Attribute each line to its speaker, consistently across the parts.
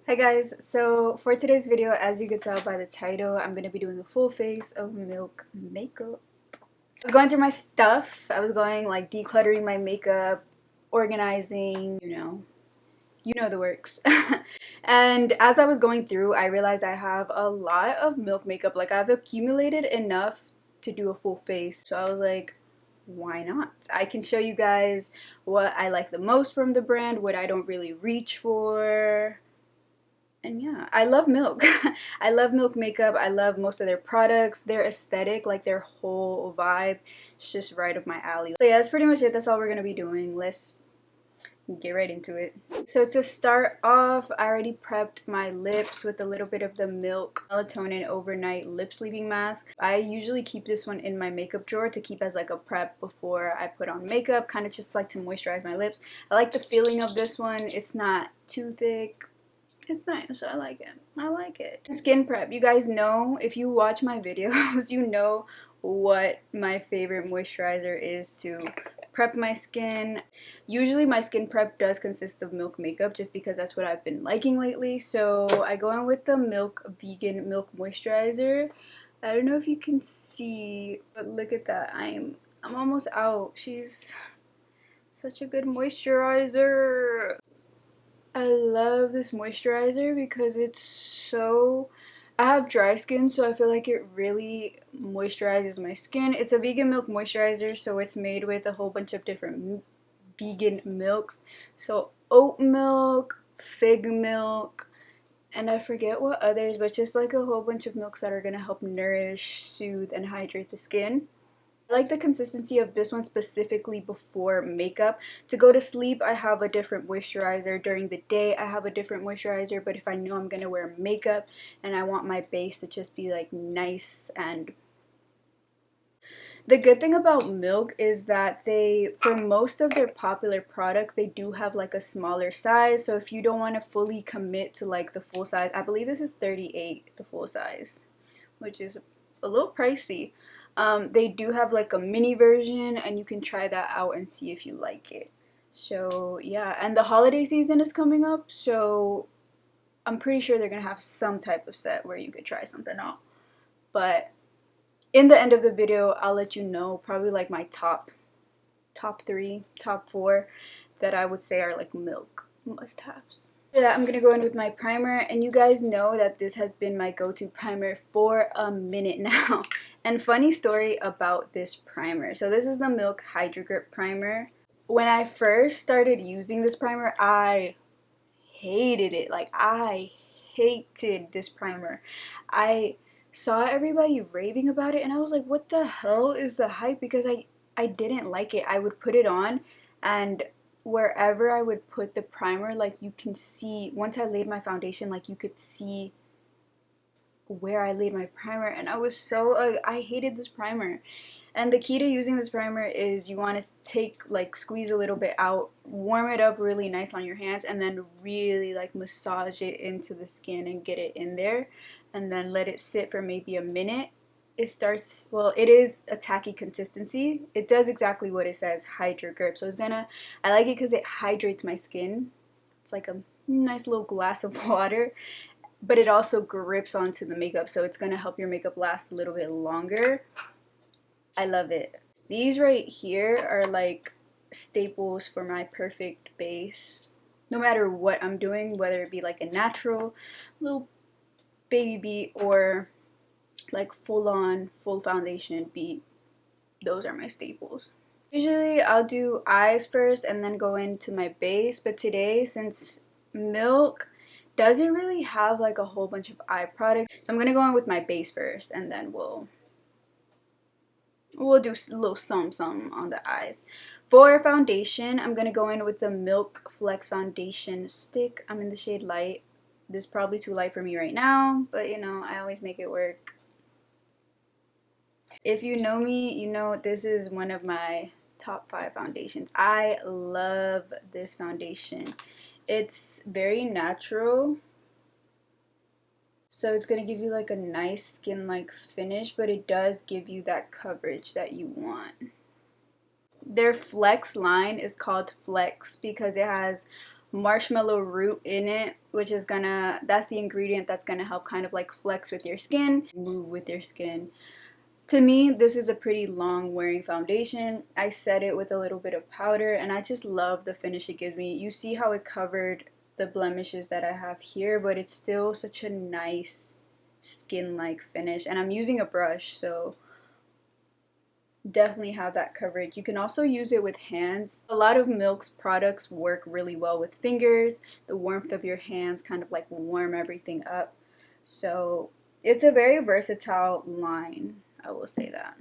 Speaker 1: Hi guys, so for today's video, as you could tell by the title, I'm going to be doing a full face of milk makeup. I was going through my stuff. I was going like decluttering my makeup, organizing, you know the works. And as I was going through, I realized I have a lot of milk makeup. Like I've accumulated enough to do a full face. So I was like, why not? I can show you guys what I like the most from the brand, what I don't really reach for. And yeah, I love milk. I love milk makeup. I love most of their products. Their aesthetic, like their whole vibe, it's just right up my alley. So yeah, that's pretty much it. That's all we're gonna be doing. Let's get right into it. So to start off, I already prepped my lips with a little bit of the Milk Melatonin Overnight Lip Sleeping Mask. I usually keep this one in my makeup drawer to keep as like a prep before I put on makeup, kind of just like to moisturize my lips. I like the feeling of this one. It's not too thick. It's nice. I like it. I like it. Skin prep. You guys know, if you watch my videos, you know what my favorite moisturizer is to prep my skin. Usually my skin prep does consist of milk makeup just because that's what I've been liking lately. So I go in with the Milk Vegan Milk Moisturizer. I don't know if you can see, but look at that. I'm almost out. She's such a good moisturizer. I love this moisturizer because it's so... I have dry skin, so I feel like it really moisturizes my skin. It's a vegan milk moisturizer, so it's made with a whole bunch of different vegan milks. So oat milk, fig milk, and I forget what others, but just like a whole bunch of milks that are going to help nourish, soothe, and hydrate the skin. I like the consistency of this one specifically before makeup. To go to sleep, I have a different moisturizer. During the day, I have a different moisturizer. But if I know I'm going to wear makeup and I want my base to just be like nice and... The good thing about Milk is that they, for most of their popular products, they do have like a smaller size. So if you don't want to fully commit to like the full size, I believe this is 38, the full size, which is a little pricey. They do have like a mini version and you can try that out and see if you like it. So yeah, and the holiday season is coming up, so I'm pretty sure they're gonna have some type of set where you could try something out. But in the end of the video, I'll let you know probably like my top 3, top 4 that I would say are like milk must-haves. After that, I'm going to go in with my primer, and you guys know that this has been my go-to primer for a minute now. And funny story about this primer. So this is the Milk Hydrogrip primer. When I first started using this primer, I hated it. Like, I hated this primer. I saw everybody raving about it, and I was like, what the hell is the hype? Because I didn't like it. I would put it on, and wherever I would put the primer, like you can see, once I laid my foundation, like you could see where I laid my primer, and I was so I hated this primer. And the key to using this primer is you want to take, like, squeeze a little bit out, warm it up really nice on your hands, and then really like massage it into the skin and get it in there, and then let it sit for maybe a minute. It starts, well, it is a tacky consistency. It does exactly what it says, Hydrogrip. So I like it because it hydrates my skin. It's like a nice little glass of water, but it also grips onto the makeup, so it's gonna help your makeup last a little bit longer. I love it. These right here are like staples for my perfect base. No matter what I'm doing, whether it be like a natural little baby beat or like full foundation beat, those are my staples. Usually I'll do eyes first and then go into my base, but today, since Milk doesn't really have like a whole bunch of eye products, so I'm gonna go in with my base first, and then we'll do a little some on the eyes. For foundation, I'm gonna go in with the Milk Flex Foundation Stick. I'm in the shade Light. This is probably too light for me right now, but you know, I always make it work. If you know me, you know this is one of my top 5 foundations. I love this foundation. It's very natural, so it's going to give you like a nice skin-like finish, but it does give you that coverage that you want. Their Flex line is called Flex because it has marshmallow root in it, which is gonna, that's the ingredient that's gonna help kind of like flex with your skin, move with your skin. To me, this is a pretty long wearing foundation. I set it with a little bit of powder and I just love the finish it gives me. You see how it covered the blemishes that I have here, but it's still such a nice skin-like finish. And I'm using a brush, so definitely have that coverage. You can also use it with hands. A lot of Milk's products work really well with fingers. The warmth of your hands kind of like warm everything up. So it's a very versatile line, I will say that.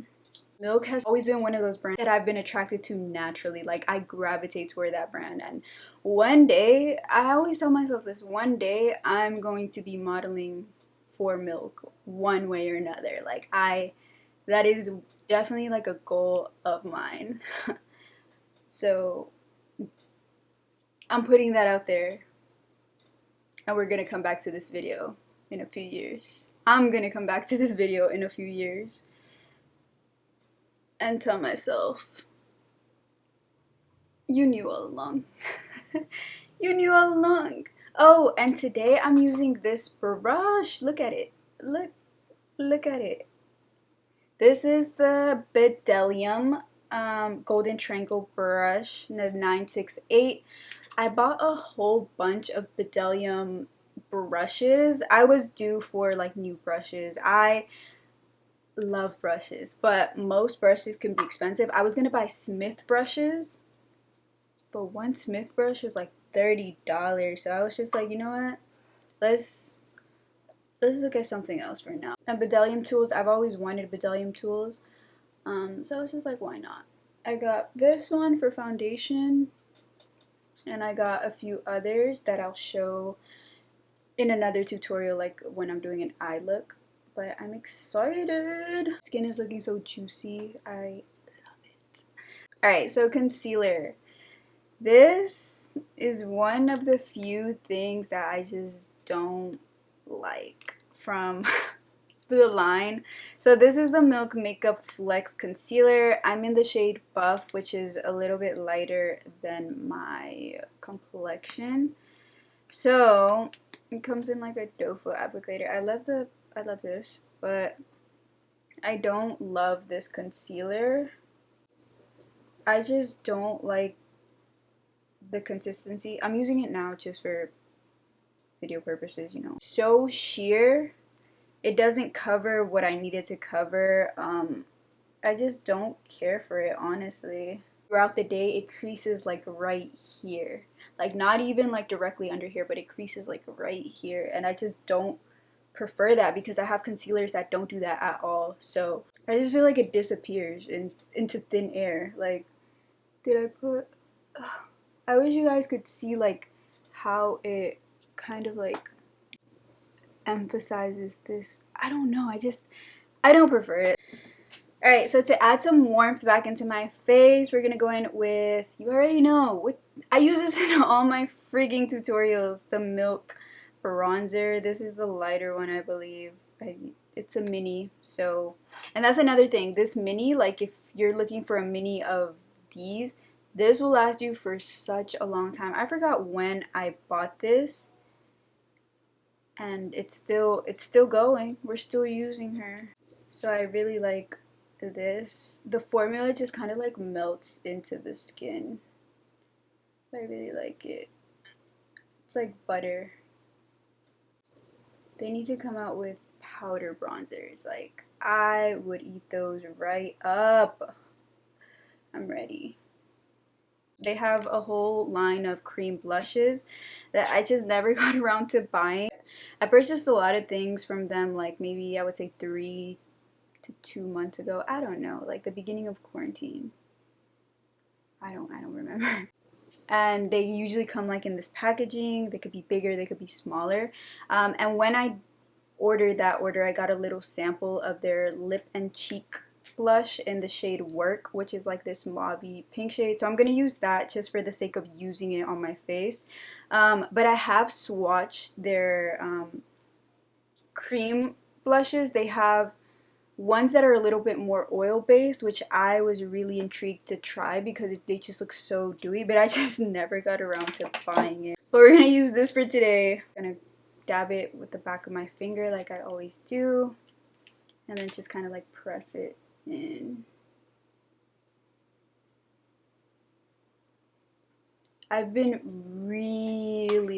Speaker 1: Milk has always been one of those brands that I've been attracted to naturally. Like, I gravitate toward that brand. And one day, I always tell myself this, one day I'm going to be modeling for Milk one way or another. Like, that is definitely like a goal of mine. So I'm putting that out there. And we're gonna come back to this video in a few years. I'm gonna come back to this video in a few years and tell myself, you knew all along. You knew all along. Oh, and today I'm using this brush. Look at it. Look at it. This is the Bdellium Golden Triangle brush, the 968. I bought a whole bunch of Bdellium brushes. I was due for like new brushes. I love brushes, but most brushes can be expensive. I was gonna buy Smith brushes, but one Smith brush is like $30. So I was just like, you know what? Let's look at something else for now. And Bdellium tools, I've always wanted Bdellium tools. So I was just like, why not? I got this one for foundation, and I got a few others that I'll show in another tutorial, like when I'm doing an eye look. But I'm excited. Skin is looking so juicy. I love it. Alright, so concealer. This is one of the few things that I just don't like from the line. So this is the Milk Makeup Flex Concealer. I'm in the shade Buff, which is a little bit lighter than my complexion. So it comes in like a doe foot applicator. I love this, but I don't love this concealer. I just don't like the consistency. I'm using it now just for video purposes, you know. So sheer. It doesn't cover what I needed to cover. I just don't care for it, honestly. Throughout the day, it creases like right here. Like, not even like directly under here, but it creases like right here. And I just don't prefer that because I have concealers that don't do that at all. So I just feel like it disappears into thin air. Like, did I put... I wish you guys could see like how it kind of like emphasizes this. I don't know. I don't prefer it. Alright, so to add some warmth back into my face, we're gonna go in with, you already know, I use this in all my frigging tutorials, the Milk bronzer. This is the lighter one, I believe. It's a mini, so, and that's another thing. This mini, like if you're looking for a mini of these, this will last you for such a long time. I forgot when I bought this, and it's still going. We're still using her. So I really like this. The formula just kind of like melts into the skin. I really like it. It's like butter. They need to come out with powder bronzers. Like, I would eat those right up. I'm ready. They have a whole line of cream blushes that I just never got around to buying. I purchased a lot of things from them, like maybe I would say 3 to 2 months ago. I don't know, like the beginning of quarantine. I don't remember. And they usually come like in this packaging. They could be bigger, they could be smaller. And when I ordered that order, I got a little sample of their lip and cheek blush in the shade Work, which is like this mauvey pink shade. So I'm gonna use that just for the sake of using it on my face. But I have swatched their cream blushes. They have ones that are a little bit more oil based, which I was really intrigued to try because they just look so dewy, but I just never got around to buying it. But we're gonna use this for today. I'm gonna dab it with the back of my finger like I always do, and then just kind of like press it in. I've been really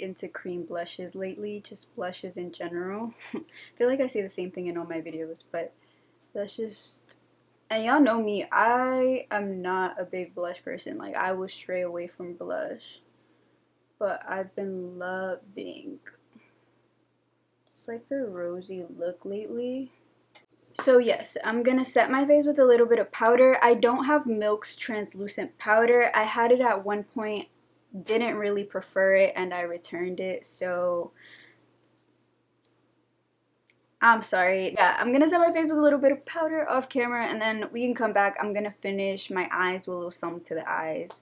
Speaker 1: into cream blushes lately, just blushes in general. I feel like I say the same thing in all my videos, but that's just, and y'all know me, I am not a big blush person. Like, I will stray away from blush, but I've been loving just like the rosy look lately. So yes, I'm gonna set my face with a little bit of powder. I don't have Milk's translucent powder. I had it at one point, didn't really prefer it, and I returned it, so I'm sorry. Yeah, I'm gonna set my face with a little bit of powder off camera, and then we can come back. I'm gonna finish my eyes with a little something to the eyes.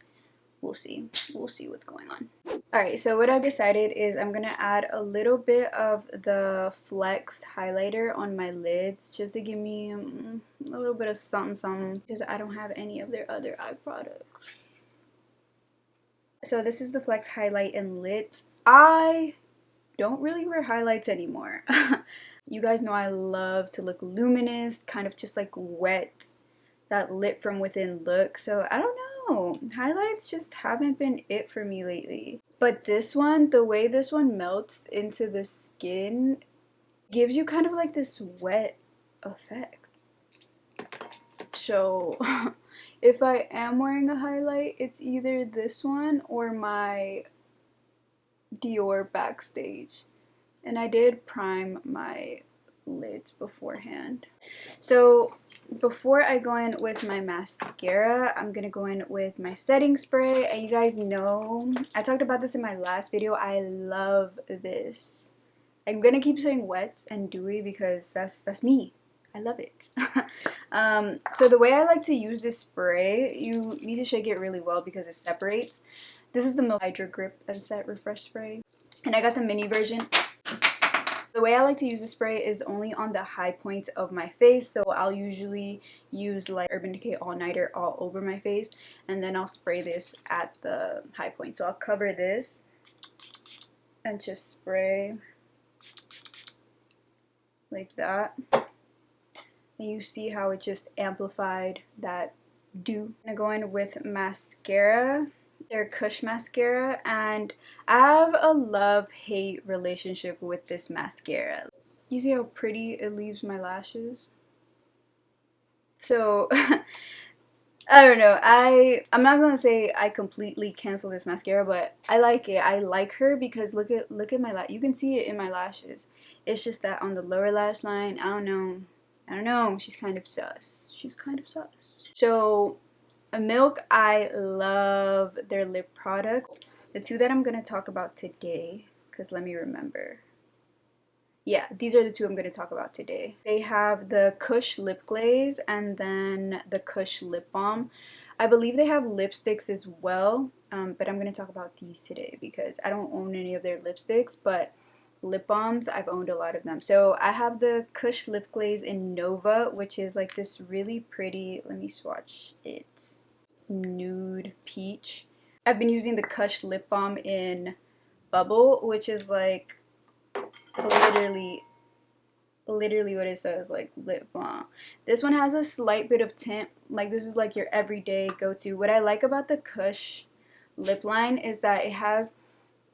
Speaker 1: We'll see. We'll see what's going on. Alright, so what I've decided is I'm going to add a little bit of the Flex highlighter on my lids just to give me a little bit of something because I don't have any of their other eye products. So this is the Flex highlight and lids. I don't really wear highlights anymore. You guys know I love to look luminous, kind of just like wet, that lit from within look. So I don't know, highlights just haven't been it for me lately. But this one, the way this one melts into the skin gives you kind of like this wet effect. So if I am wearing a highlight, it's either this one or my Dior Backstage. And I did prime my lids beforehand. So before I go in with my mascara, I'm gonna go in with my setting spray. And you guys know, I talked about this in my last video, I love this. I'm gonna keep saying wet and dewy because that's me. I love it. So the way I like to use this spray, you need to shake it really well because it separates. This is the Hydrogrip and Set Refresh Spray, and I got the mini version. The way I like to use the spray is only on the high points of my face, so I'll usually use like Urban Decay All Nighter all over my face, and then I'll spray this at the high point. So I'll cover this and just spray like that, and you see how it just amplified that dew. I'm gonna go in with mascara. Their Kush mascara, and I have a love-hate relationship with this mascara. You see how pretty it leaves my lashes? So I don't know, I'm not gonna say I completely cancel this mascara, but I like it. I like her because look at my you can see it in my lashes. It's just that on the lower lash line, I don't know, she's kind of sus. So Milk, I love their lip products. The two that I'm going to talk about today, because let me remember. Yeah, these are the two I'm going to talk about today. They have the Kush lip glaze and then the Kush lip balm. I believe they have lipsticks as well, but I'm going to talk about these today because I don't own any of their lipsticks, but lip balms, I've owned a lot of them. So I have the Kush lip glaze in Nova, which is like this really pretty, let me swatch it, nude peach. I've been using the Kush lip balm in Bubble, which is like literally what it says, like lip balm. This one has a slight bit of tint, like this is like your everyday go-to. What I like about the Kush lip line is that it has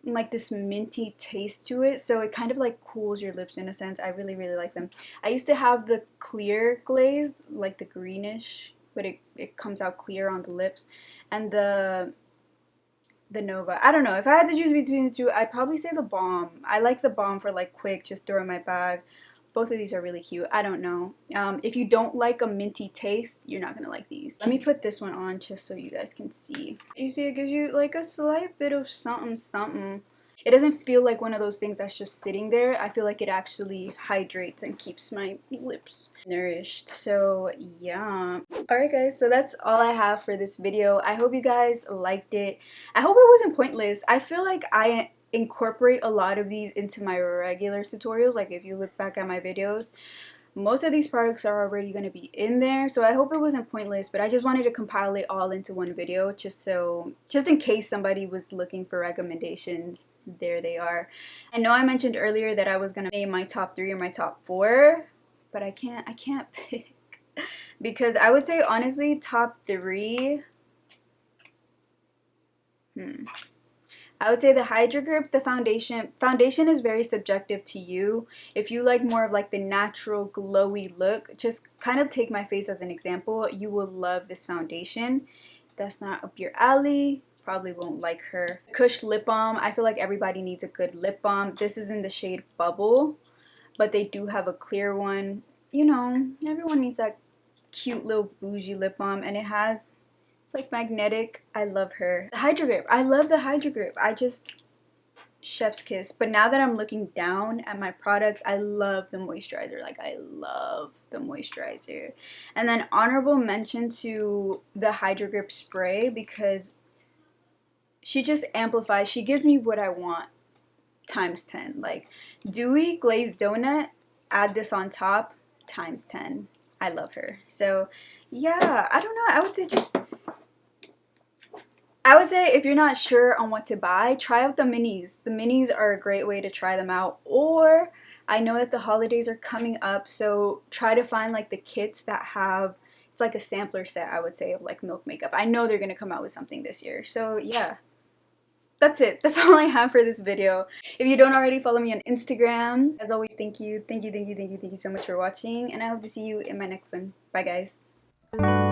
Speaker 1: like this minty taste to it, so it kind of like cools your lips in a sense. I really like them. I used to have the clear glaze, like the greenish, but it comes out clear on the lips, and the Nova. I don't know, if I had to choose between the two, I'd probably say the balm. I like the balm for like quick, just throw in my bag. Both of these are really cute. I don't know. If you don't like a minty taste, you're not gonna like these. Let me put this one on just so you guys can see. You see, it gives you like a slight bit of something. It doesn't feel like one of those things that's just sitting there. I feel like it actually hydrates and keeps my lips nourished. So yeah. Alright guys, so that's all I have for this video. I hope you guys liked it. I hope it wasn't pointless. I feel like I incorporate a lot of these into my regular tutorials, like if you look back at my videos. most of these products are already going to be in there, so I hope it wasn't pointless, but I just wanted to compile it all into one video just in case somebody was looking for recommendations. There they are. I know I mentioned earlier that I was going to name my top 3 or my top 4, but I can't pick because I would say honestly top 3. I would say the Hydrogrip, the foundation. Foundation is very subjective to you. If you like more of like the natural glowy look, just kind of take my face as an example. You will love this foundation. If that's not up your alley, probably won't like her. Kush lip balm. I feel like everybody needs a good lip balm. This is in the shade Bubble, but they do have a clear one. You know, everyone needs that cute little bougie lip balm, and it's like magnetic. I love her. The Hydrogrip. I love the Hydrogrip. I just chef's kiss. But now that I'm looking down at my products, I love the moisturizer. Like, I love the moisturizer. And then honorable mention to the Hydrogrip spray because she just amplifies. She gives me what I want times 10. Like, dewy glazed donut, add this on top, times 10. I love her. So, yeah, I don't know. I would say if you're not sure on what to buy, try out the minis. The minis are a great way to try them out. Or I know that the holidays are coming up, so try to find like the kits that have, it's like a sampler set, I would say, of like Milk makeup. I know they're going to come out with something this year. So yeah, that's it. That's all I have for this video. If you don't already follow me on Instagram, as always, thank you. Thank you so much for watching, and I hope to see you in my next one. Bye guys.